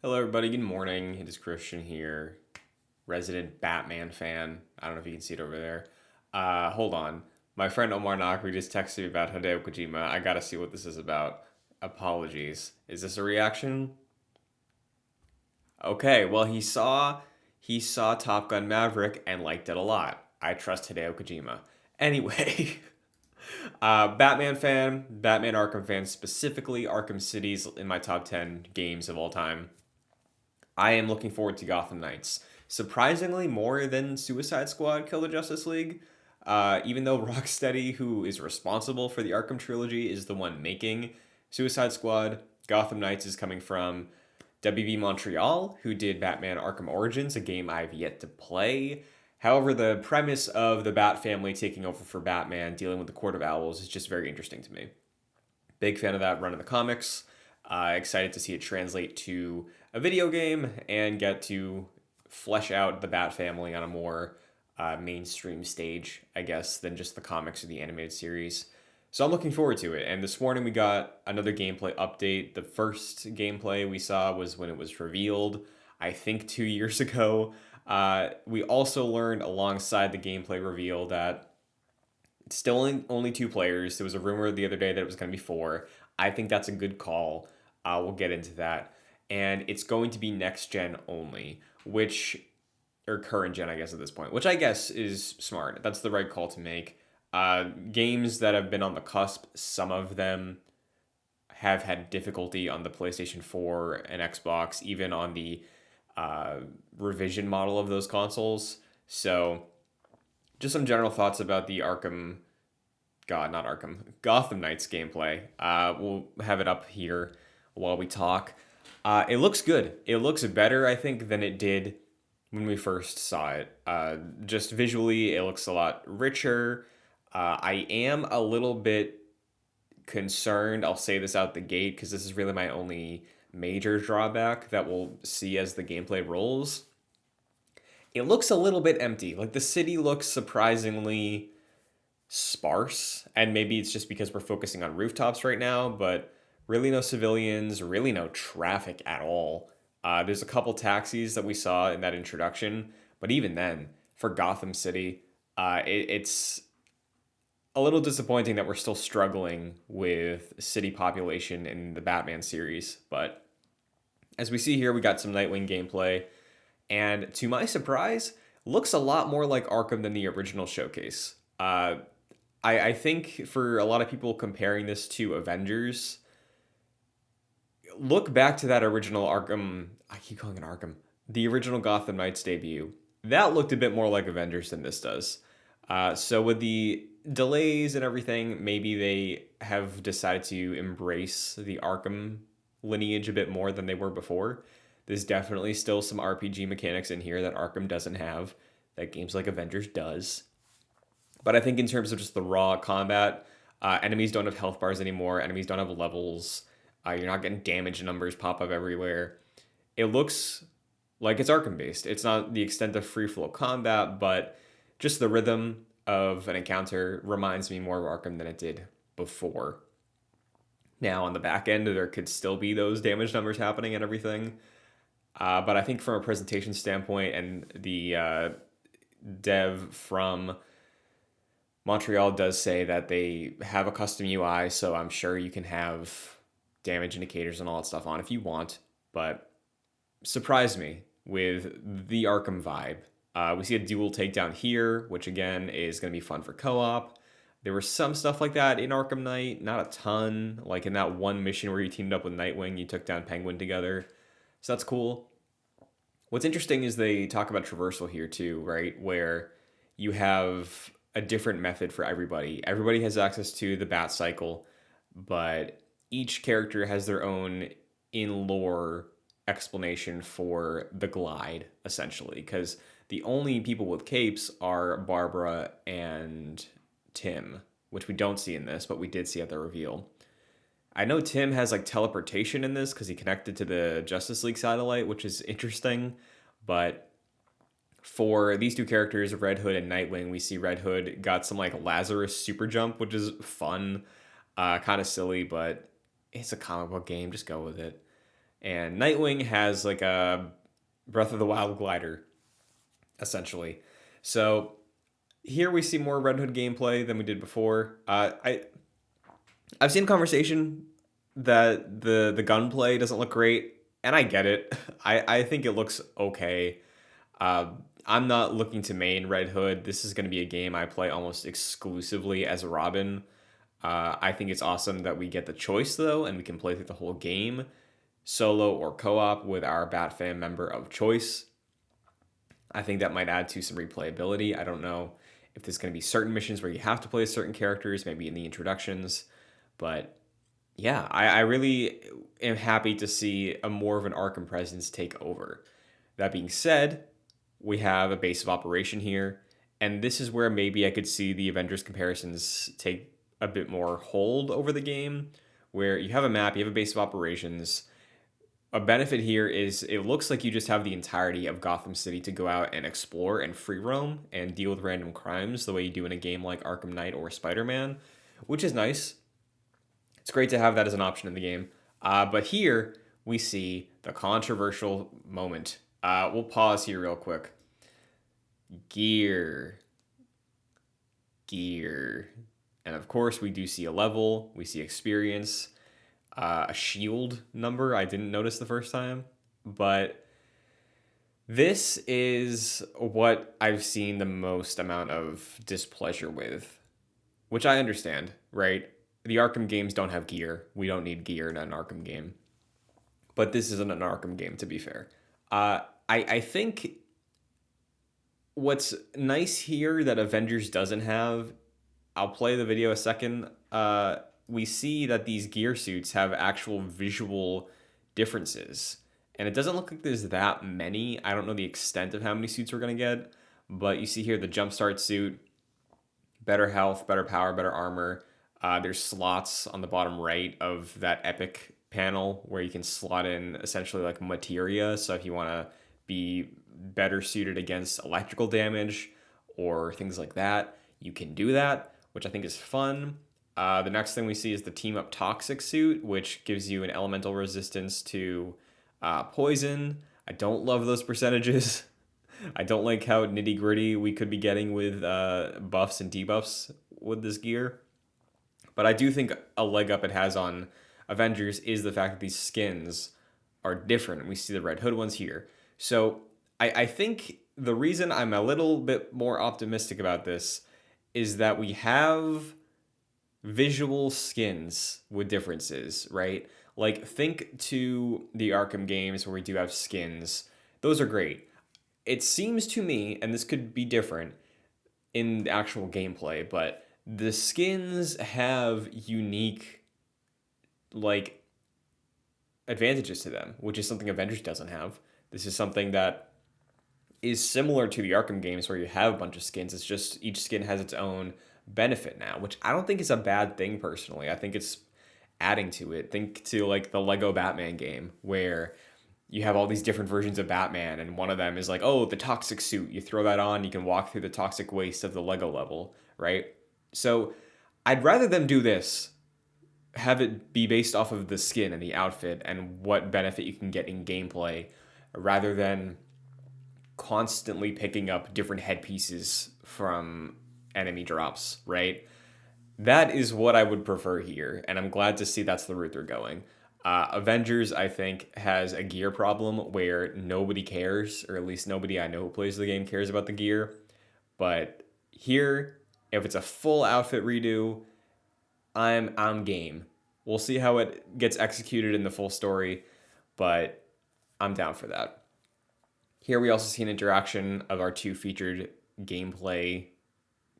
Hello, everybody. Good morning. It is Christian here, resident Batman fan. I don't know if you can see it over there. Hold on. My friend Omar Nakri just texted me about Hideo Kojima. I gotta see what this is about. Apologies. Is this a reaction? Okay. Well, he saw Top Gun Maverick and liked it a lot. I trust Hideo Kojima. Anyway, Batman fan, Batman Arkham fan specifically. Arkham City's in my top 10 games of all time. I am looking forward to Gotham Knights. Surprisingly, more than Suicide Squad Kill the Justice League. Even though Rocksteady, who is responsible for the Arkham trilogy, is the one making Suicide Squad, Gotham Knights is coming from WB Montreal, who did Batman Arkham Origins, a game I've yet to play. However, the premise of the Bat family taking over for Batman, dealing with the Court of Owls, is just very interesting to me. Big fan of that run in the comics. Excited to see it translate to a video game and get to flesh out the Bat family on a more mainstream stage, I guess, than just the comics or the animated series. So I'm looking forward to it. And this morning we got another gameplay update. The first gameplay we saw was when it was revealed, I think 2 years ago. We also learned alongside the gameplay reveal that it's still only two players. There was a rumor the other day that it was going to be four. I think that's a good call. We'll get into that. And it's going to be next gen only, or current gen, I guess, at this point, which I guess is smart. That's the right call to make. Games that have been on the cusp, some of them have had difficulty on the PlayStation 4 and Xbox, even on the revision model of those consoles. So, just some general thoughts about the not Arkham, Gotham Knights gameplay. We'll have it up here while we talk. It looks good. It looks better, I think, than it did when we first saw it. Just visually, it looks a lot richer. I am a little bit concerned. I'll say this out the gate because this is really my only major drawback that we'll see as the gameplay rolls. It looks a little bit empty. Like the city looks surprisingly sparse, and maybe it's just because we're focusing on rooftops right now, but really no civilians, really no traffic at all. There's a couple taxis that we saw in that introduction, but even then, for Gotham City, it's a little disappointing that we're still struggling with city population in the Batman series. But as we see here, we got some Nightwing gameplay, and to my surprise, looks a lot more like Arkham than the original showcase. I think for a lot of people comparing this to Avengers, look back to that original Arkham. I keep calling it Arkham. The original Gotham Knights debut. That looked a bit more like Avengers than this does. So with the delays and everything, maybe they have decided to embrace the Arkham lineage a bit more than they were before. There's definitely still some RPG mechanics in here that Arkham doesn't have, that games like Avengers does. But I think in terms of just the raw combat, enemies don't have health bars anymore. Enemies don't have levels. You're not getting damage numbers pop up everywhere. It looks like it's Arkham based. It's not the extent of free flow combat, but just the rhythm of an encounter reminds me more of Arkham than it did before. Now on the back end, there could still be those damage numbers happening and everything. But I think from a presentation standpoint, and the dev from Montreal does say that they have a custom UI, so I'm sure you can have damage indicators and all that stuff on if you want. But surprise me with the Arkham vibe. We see a dual takedown here, which again is going to be fun for co-op. There was some stuff like that in Arkham Knight, not a ton. Like in that one mission where you teamed up with Nightwing, you took down Penguin together. So that's cool. What's interesting is they talk about traversal here too, right? Where you have a different method for everybody. Everybody has access to the Bat Cycle, but each character has their own in-lore explanation for the glide, essentially, because the only people with capes are Barbara and Tim, which we don't see in this, but we did see at the reveal. I know Tim has like teleportation in this because he connected to the Justice League satellite, which is interesting, but for these two characters, Red Hood and Nightwing, we see Red Hood got some like Lazarus super jump, which is fun, kind of silly, but it's a comic book game. Just go with it. And Nightwing has like a Breath of the Wild glider, essentially. So here we see more Red Hood gameplay than we did before. I've seen conversation that the gunplay doesn't look great, and I get it. I think it looks okay. I'm not looking to main Red Hood. This is going to be a game I play almost exclusively as Robin. I think it's awesome that we get the choice though, and we can play through the whole game solo or co-op with our Batfam member of choice. I think that might add to some replayability. I don't know if there's going to be certain missions where you have to play certain characters, maybe in the introductions, but yeah, I really am happy to see a more of an Arkham presence take over. That being said, we have a base of operation here, and this is where maybe I could see the Avengers comparisons take a bit more hold over the game, where you have a map, you have a base of operations. A benefit here is it looks like you just have the entirety of Gotham City to go out and explore and free roam and deal with random crimes the way you do in a game like Arkham Knight or Spider-Man, which is nice. It's great to have that as an option in the game. But here we see the controversial moment. We'll pause here real quick. Gear. Gear. And of course, we do see a level, we see experience, a shield number I didn't notice the first time. But this is what I've seen the most amount of displeasure with, which I understand, right? The Arkham games don't have gear. We don't need gear in an Arkham game. But this isn't an Arkham game, to be fair. I think what's nice here that Avengers doesn't have, I'll play the video a second. We see that these gear suits have actual visual differences. And it doesn't look like there's that many. I don't know the extent of how many suits we're going to get. But you see here the Jumpstart suit, better health, better power, better armor. There's slots on the bottom right of that epic panel where you can slot in essentially like materia. So if you want to be better suited against electrical damage or things like that, you can do that, which I think is fun. The next thing we see is the Team Up Toxic suit, which gives you an elemental resistance to poison. I don't love those percentages. I don't like how nitty gritty we could be getting with buffs and debuffs with this gear. But I do think a leg up it has on Avengers is the fact that these skins are different. We see the Red Hood ones here. So I think the reason I'm a little bit more optimistic about this is that we have visual skins with differences, right? Like, think to the Arkham games where we do have skins. Those are great. It seems to me, and this could be different in the actual gameplay, but the skins have unique, like, advantages to them, which is something Avengers doesn't have. This is something that is similar to the Arkham games where you have a bunch of skins. It's just each skin has its own benefit now, which I don't think is a bad thing personally. I think it's adding to it. Think to like the Lego Batman game where you have all these different versions of Batman, and one of them is like, oh, the toxic suit. You throw that on, you can walk through the toxic waste of the Lego level, right? So I'd rather them do this, have it be based off of the skin and the outfit and what benefit you can get in gameplay, rather than constantly picking up different headpieces from enemy drops, right? That is what I would prefer here, and I'm glad to see that's the route they're going. Avengers, I think, has a gear problem where nobody cares, or at least nobody I know who plays the game cares about the gear. But here, if it's a full outfit redo, I'm game. We'll see how it gets executed in the full story, but I'm down for that. Here we also see an interaction of our two featured gameplay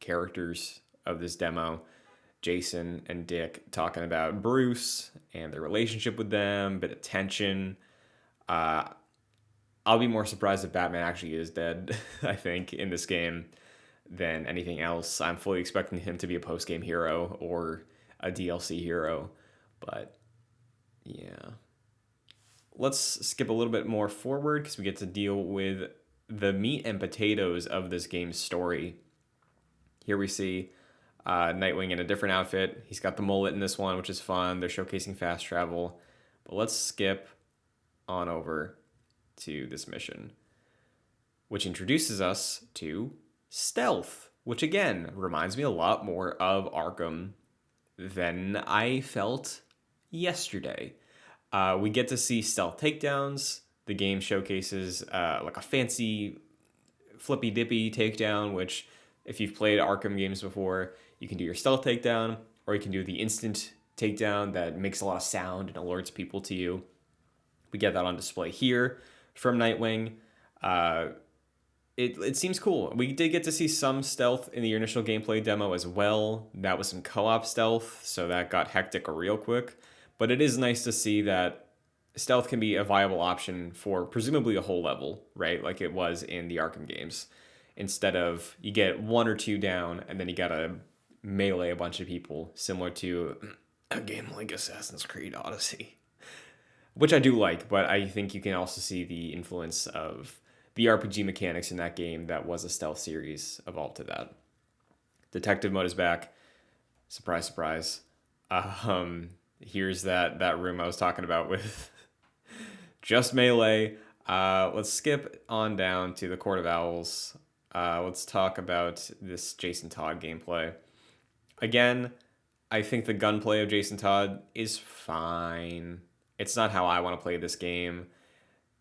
characters of this demo, Jason and Dick, talking about Bruce and their relationship with them, bit of tension. Uh, I'll be more surprised if Batman actually is dead, I think, in this game than anything else. I'm fully expecting him to be a post-game hero or a DLC hero, but yeah. Let's skip a little bit more forward because we get to deal with the meat and potatoes of this game's story. Here we see Nightwing in a different outfit. He's got the mullet in this one, which is fun. They're showcasing fast travel. But let's skip on over to this mission, which introduces us to stealth, which again reminds me a lot more of Arkham than I felt yesterday. We get to see stealth takedowns. The game showcases like a fancy flippy dippy takedown, which if you've played Arkham games before, you can do your stealth takedown, or you can do the instant takedown that makes a lot of sound and alerts people to you. We get that on display here from Nightwing. Uh, it seems cool. We did get to see some stealth in the initial gameplay demo as well. That was some co-op stealth, so that got hectic real quick. But it is nice to see that stealth can be a viable option for presumably a whole level, right? Like it was in the Arkham games. Instead of you get one or two down and then you gotta melee a bunch of people, similar to a game like Assassin's Creed Odyssey, which I do like, but I think you can also see the influence of the RPG mechanics in that game that was a stealth series evolved to that. Detective mode is back. Surprise, surprise. Here's that room I was talking about with just melee. Let's skip on down to the Court of Owls. Let's talk about this Jason Todd gameplay. Again, I think the gunplay of Jason Todd is fine. It's not how I want to play this game.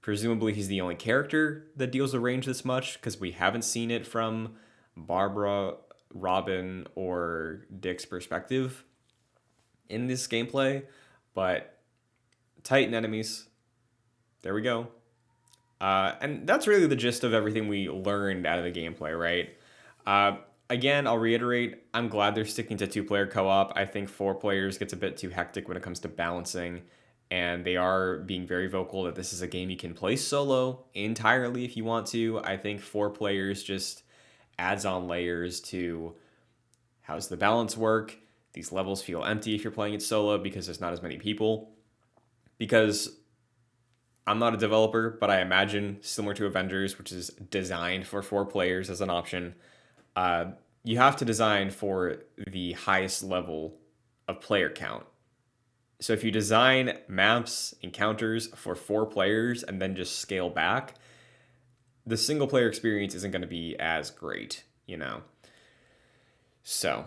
Presumably, he's the only character that deals with range this much because we haven't seen it from Barbara, Robin, or Dick's perspective in this gameplay. But Titan enemies, there we go. And that's really the gist of everything we learned out of the gameplay, right? Again, I'll reiterate, I'm glad they're sticking to 2-player co-op. I think 4 players gets a bit too hectic when it comes to balancing, and they are being very vocal that this is a game you can play solo entirely if you want to. I think 4 players just adds on layers to how's the balance work. These levels feel empty if you're playing it solo because there's not as many people. Because I'm not a developer, but I imagine similar to Avengers, which is designed for 4 players as an option, you have to design for the highest level of player count. So if you design maps, encounters for 4 players and then just scale back, the single player experience isn't going to be as great, you know? So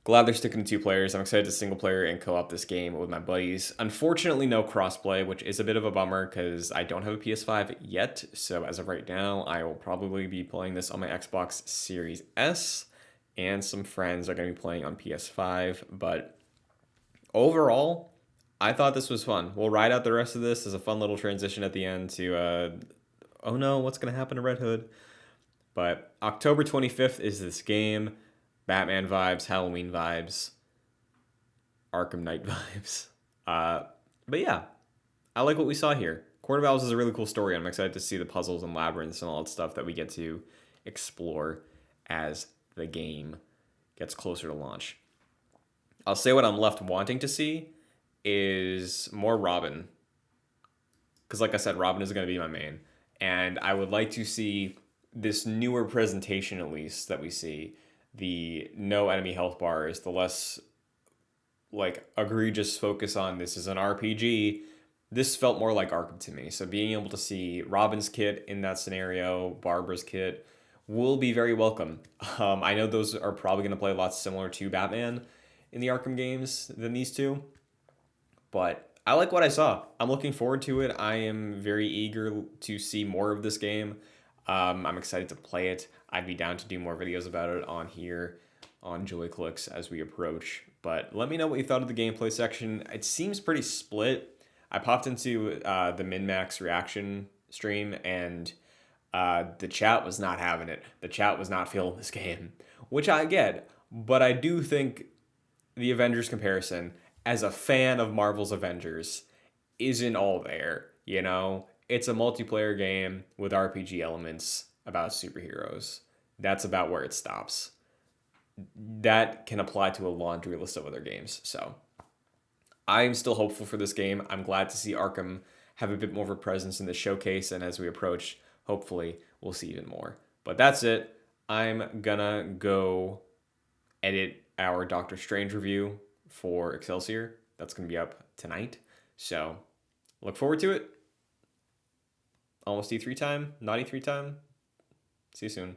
glad they're sticking to 2 players. I'm excited to single player and co-op this game with my buddies. Unfortunately, no crossplay, which is a bit of a bummer because I don't have a PS5 yet. So as of right now, I will probably be playing this on my Xbox Series S, and some friends are going to be playing on PS5. But overall, I thought this was fun. We'll ride out the rest of this as a fun little transition at the end to, oh no, what's going to happen to Red Hood? But October 25th is this game. Batman vibes, Halloween vibes, Arkham Knight vibes. But yeah, I like what we saw here. Court of Owls is a really cool story. I'm excited to see the puzzles and labyrinths and all that stuff that we get to explore as the game gets closer to launch. I'll say what I'm left wanting to see is more Robin. Because like I said, Robin is going to be my main. And I would like to see this newer presentation, at least, that we see. The no enemy health bars, the less like egregious focus on this is an RPG. This felt more like Arkham to me. So being able to see Robin's kit in that scenario, Barbara's kit, will be very welcome. I know those are probably going to play a lot similar to Batman in the Arkham games than these two, but I like what I saw. I'm looking forward to it. I am very eager to see more of this game. I'm excited to play it. I'd be down to do more videos about it on here on Joy Clicks as we approach. But let me know what you thought of the gameplay section. It seems pretty split. I popped into the Min-Max reaction stream, and the chat was not having it. The chat was not feeling this game, which I get. But I do think the Avengers comparison, as a fan of Marvel's Avengers, isn't all there, you know? It's a multiplayer game with RPG elements about superheroes. That's about where it stops. That can apply to a laundry list of other games. So I'm still hopeful for this game. I'm glad to see Arkham have a bit more of a presence in the showcase, and as we approach, hopefully we'll see even more. But that's it. I'm gonna go edit our Doctor Strange review for Excelsior. That's gonna be up tonight. So Look forward to it. Almost E3 time, not E3 time. See you soon.